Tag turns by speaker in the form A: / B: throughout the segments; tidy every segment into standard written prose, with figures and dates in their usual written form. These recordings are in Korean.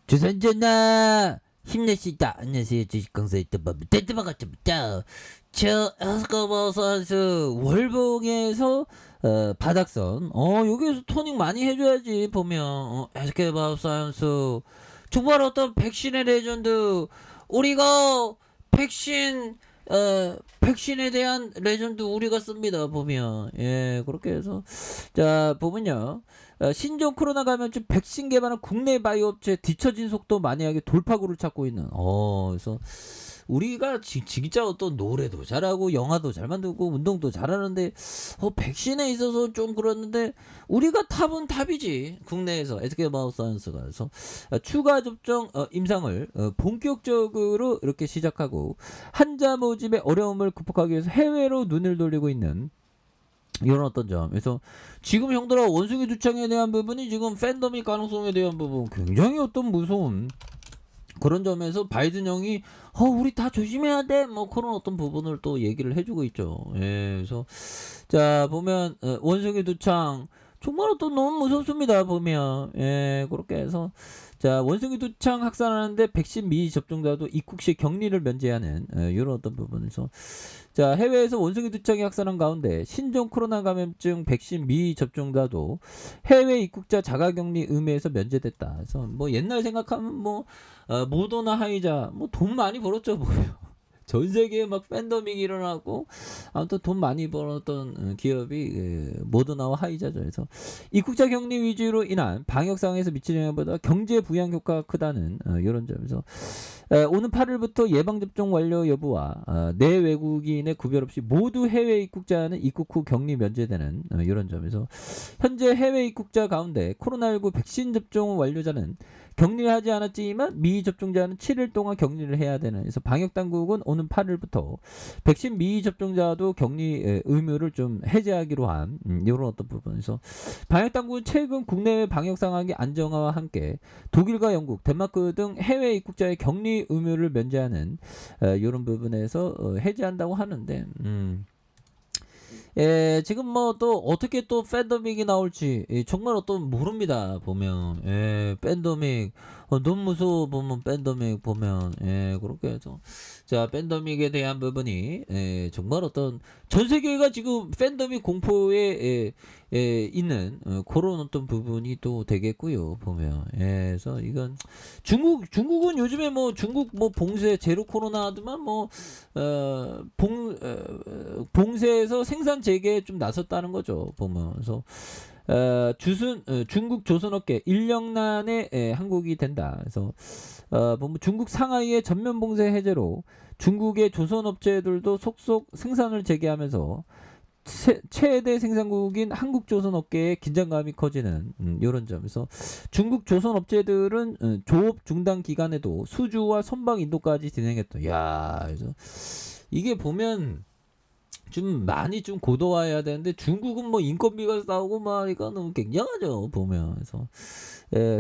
A: 조선전나 힘낼 수 있다. 안녕하세요. 주식강사 유튜버 대트바가입니다. 저 에스코버 선수 월봉에서 바닥선 여기에서 토닝 많이 해줘야지. 보면 에스코버 선수 정말 어떤 백신의 레전드. 우리가 백신 백신에 대한 레전드 우리가 씁니다. 보면 그렇게 해서 자 보면요. 신종 코로나 감염증 백신 개발은 국내 바이오 업체 뒤처진 속도 만약에 돌파구를 찾고 있는. 그래서 우리가 진짜 어떤 노래도 잘하고 영화도 잘 만들고 운동도 잘하는데 백신에 있어서 좀 그렇는데 우리가 탑은 탑이지. 국내에서 SK 바이오사이언스가. 그래서 추가 접종 임상을 본격적으로 이렇게 시작하고 환자 모집의 어려움을 극복하기 위해서 해외로 눈을 돌리고 있는 이런 어떤 점. 그래서 지금 형들아 원숭이 두창에 대한 부분이 지금 팬덤이 가능성에 대한 부분 굉장히 어떤 무서운 그런 점에서 바이든 형이 우리 다 조심해야 돼 뭐 그런 어떤 부분을 또 얘기를 해주고 있죠. 그래서 자 보면 원숭이 두창 정말 어떤 너무 무섭습니다. 보면 그렇게 해서 자 원숭이 두창 확산하는데 백신 미접종자도 입국 시 격리를 면제하는 이런 어떤 부분에서 자 해외에서 원숭이 두창이 확산한 가운데 신종 코로나 감염증 백신 미접종자도 해외 입국자 자가격리 의무에서 면제됐다. 그래서 뭐 옛날 생각하면 뭐 모더나 하이자 뭐 돈 많이 벌었죠. 뭐요. 전 세계에 막 팬더믹이 일어나고 아무튼 돈 많이 벌었던 기업이 모더나와 하이자죠. 그래서 입국자 격리 위주로 인한 방역 상황에서 미치는 영향보다 경제 부양 효과가 크다는 이런 점에서 오는 8일부터 예방접종 완료 여부와 내 외국인의 구별 없이 모두 해외 입국자는 입국 후 격리 면제되는 이런 점에서 현재 해외 입국자 가운데 코로나19 백신 접종 완료자는 격리를 하지 않았지만 미접종자는 7일 동안 격리를 해야 되는. 그래서 방역당국은 오는 8일부터 백신 미접종자도 격리 의무를 좀 해제하기로 한 이런 어떤 부분에서 방역당국은 최근 국내외 방역 상황의 안정화와 함께 독일과 영국, 덴마크 등 해외 입국자의 격리 의무를 면제하는 이런 부분에서 해제한다고 하는데 지금 뭐 또 어떻게 또 팬더믹이 나올지 정말 어떤 모릅니다. 보면 팬더믹 너무 무서워. 보면 팬더믹 보면 그렇게 해서 자 팬더믹에 대한 부분이 정말 어떤 전 세계가 지금 팬더믹 공포에 있는 그런 어떤 부분이 또 되겠고요. 보면 그래서 이건 중국은 요즘에 뭐 중국 뭐 봉쇄 제로 코로나 하더만 뭐 봉쇄에서 생산 재개에 좀 나섰다는 거죠. 보면 그래서 중국 조선업계 인력난에 한국이 된다. 그래서 보면 중국 상하이의 전면 봉쇄 해제로 중국의 조선업체들도 속속 생산을 재개하면서 최대 생산국인 한국조선업계의 긴장감이 커지는 이런 점에서 중국 조선업체들은 조업 중단 기간에도 수주와 선박 인도까지 진행했다. 야, 그래서 이게 보면 좀 많이 좀 고도화해야 되는데 중국은 뭐 인건비가 싸우고 막 이거 너무 굉장하죠. 보면 그래서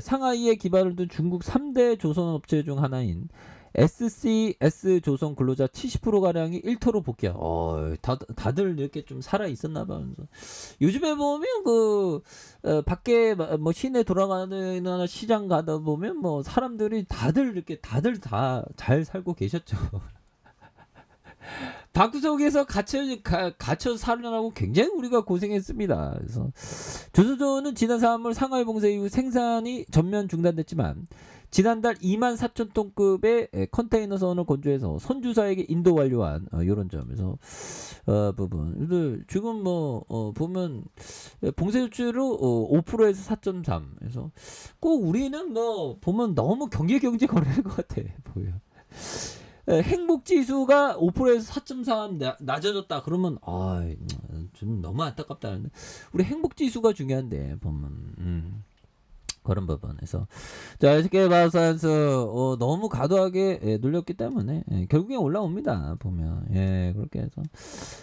A: 상하이에 기반을 둔 중국 3대 조선업체 중 하나인 SCS 조선 근로자 70%가량이 일터로 복귀야. 다들 이렇게 좀 살아 있었나 봐. 요즘에 보면 밖에 뭐 시내 돌아가는 시장 가다 보면 뭐 사람들이 다들 이렇게 다들 다 잘 살고 계셨죠. 방구석에서 갇혀 살느라고 굉장히 우리가 고생했습니다. 그래서 조선조는 지난 3월 상하이 봉쇄 이후 생산이 전면 중단됐지만 지난달 2만 4천 톤급의 컨테이너선을 건조해서 선주사에게 인도 완료한 이런 점에서 부분. 지금 뭐 보면 봉쇄 조치로 5%에서 4.3. 그래서 꼭 우리는 뭐 보면 너무 경제 거래인 것 같아. 보여. 행복지수가 5%에서 4.3 낮아졌다. 그러면 좀 너무 안타깝다. 우리 행복지수가 중요한데 보면 그런 부분에서 자 SK 바이오사이언스 너무 과도하게 눌렸기 때문에 결국엔 올라옵니다. 보면 그렇게 해서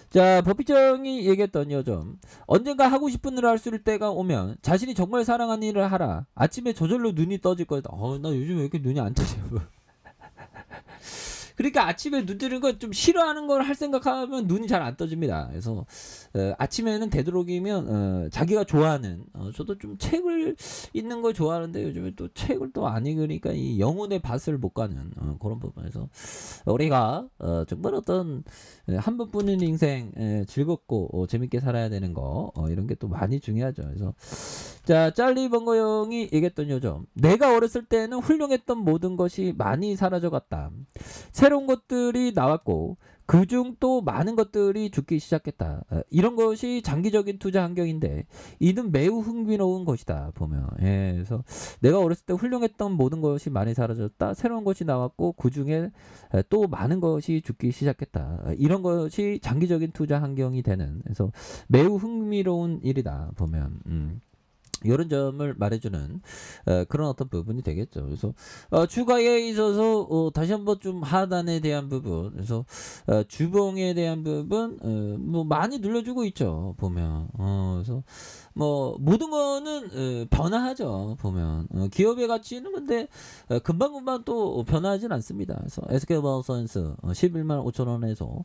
A: 자 법희정이 얘기했던 요점 언젠가 하고 싶은 일을 할 수 있을 때가 오면 자신이 정말 사랑하는 일을 하라. 아침에 저절로 눈이 떠질 거다. 나 요즘 왜 이렇게 눈이 안 떠져. 그러니까 아침에 눈 뜨는 거 좀 싫어하는 걸 할 생각하면 눈이 잘 안 떠집니다. 그래서 아침에는 되도록이면 자기가 좋아하는 저도 좀 책을 읽는 걸 좋아하는데 요즘에 또 책을 또 안 읽으니까 이 영혼의 밭을 못 가는 그런 부분에서 우리가 정말 어떤 한 번뿐인 인생 즐겁고 재밌게 살아야 되는 거 이런 게 또 많이 중요하죠. 그래서 자 짤리 번거 형이 얘기했던 요점, 내가 어렸을 때는 훌륭했던 모든 것이 많이 사라져갔다. 새로운 것들이 나왔고 그중 또 많은 것들이 죽기 시작했다. 이런 것이 장기적인 투자 환경인데 이는 매우 흥미로운 것이다 보면. 그래서 내가 어렸을 때 훌륭했던 모든 것이 많이 사라졌다. 새로운 것이 나왔고 그중에 또 많은 것이 죽기 시작했다. 이런 것이 장기적인 투자 환경이 되는, 그래서 매우 흥미로운 일이다 보면. 이런 점을 말해주는 그런 어떤 부분이 되겠죠. 그래서 추가에 있어서 다시 한번 좀 하단에 대한 부분, 그래서 주봉에 대한 부분 뭐 많이 눌러주고 있죠 보면. 그래서 뭐 모든 거는 변화하죠 보면. 기업의 가치는 근데 금방금방 또 변화하진 않습니다. 그래서 SK바이오사이언스 11만 5천 원에서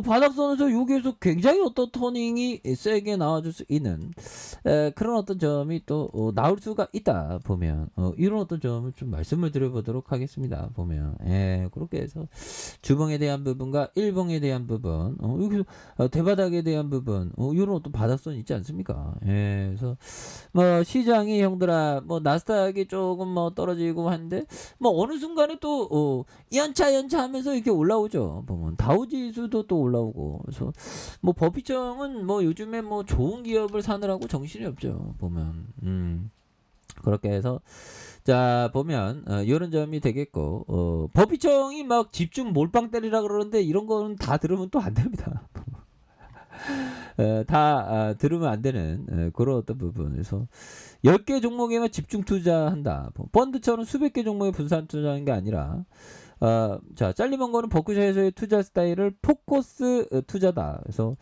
A: 바닥선에서 여기에서 굉장히 어떤 터닝이 세게 나와줄 수 있는 그런 어떤 점이 또 나올 수가 있다 보면. 이런 어떤 점을 좀 말씀을 드려보도록 하겠습니다 보면. 그렇게 해서 주봉에 대한 부분과 일봉에 대한 부분, 여기 대바닥에 대한 부분, 이런 어떤 바닥선 있지 않습니까? 그래서 뭐 시장이 형들아 뭐 나스닥이 조금 뭐 떨어지고 하는데 뭐 어느 순간에 또 연차 하면서 이렇게 올라오죠 보면. 다우지수도 또 올라오고. 그래서 뭐 버피청은 뭐 요즘에 뭐 좋은 기업을 사느라고 정신이 없죠 보면. 그렇게 해서 자 보면 이런 점이 되겠고, 버피청이 막 집중 몰빵 때리라 그러는데 이런 거는 다 들으면 또 안 됩니다. 다 들으면 안 되는 그런 어떤 부분에서 10개 종목에만 집중 투자한다. 펀드처럼 수백 개 종목에 분산 투자하는 게 아니라 자 잘리먼 거는 버크셔에서의 투자 스타일을 포커스 투자다. 그래서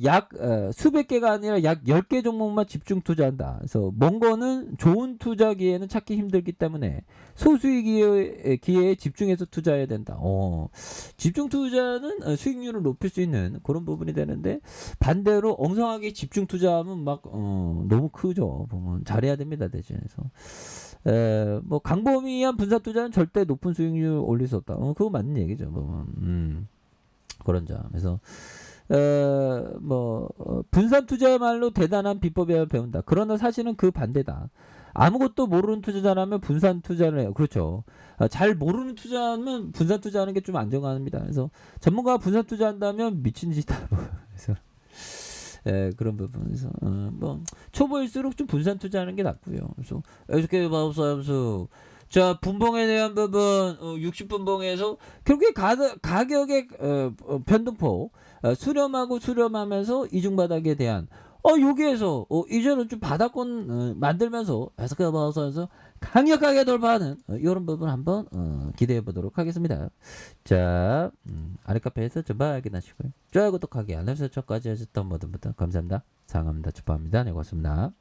A: 약 수백 개가 아니라 약 10개 종목만 집중 투자한다. 그래서 먼 거는 좋은 투자 기회는 찾기 힘들기 때문에 소수의 기회에 집중해서 투자해야 된다. 집중 투자는 수익률을 높일 수 있는 그런 부분이 되는데 반대로 엉성하게 집중 투자하면 막 너무 크죠. 보면 잘해야 됩니다 대신해서. 뭐 강범위한 분산 투자는 절대 높은 수익률 올릴 수 없다. 그거 맞는 얘기죠. 보면. 그런 점. 그래서 분산 투자야말로 대단한 비법이라 배운다. 그러나 사실은 그 반대다. 아무것도 모르는 투자자라면 분산 투자를 해요. 그렇죠. 잘 모르는 투자하면 분산 투자하는 게 좀 안정합니다. 그래서 전문가가 분산 투자한다면 미친 짓이다. 그래서 그런 부분에서 뭐 초보일수록 좀 분산 투자하는 게 낫고요. 그래서 SK 바이오사이언스 자 분봉에 대한 부분 60분봉에서 결국에 가격의 변동폭 수렴하고 수렴하면서 이중바닥에 대한 여기에서 이제는 좀 바닥권 만들면서 SK 바이오사이언스 강력하게 돌파하는 이런 부분 한번 기대해 보도록 하겠습니다. 자 아랫카페에서 전방 확인하시고요. 좋아요 구독하기 알람 설정까지 하셨던 모든 분들 감사합니다. 사랑합니다. 축하합니다. 네 고맙습니다.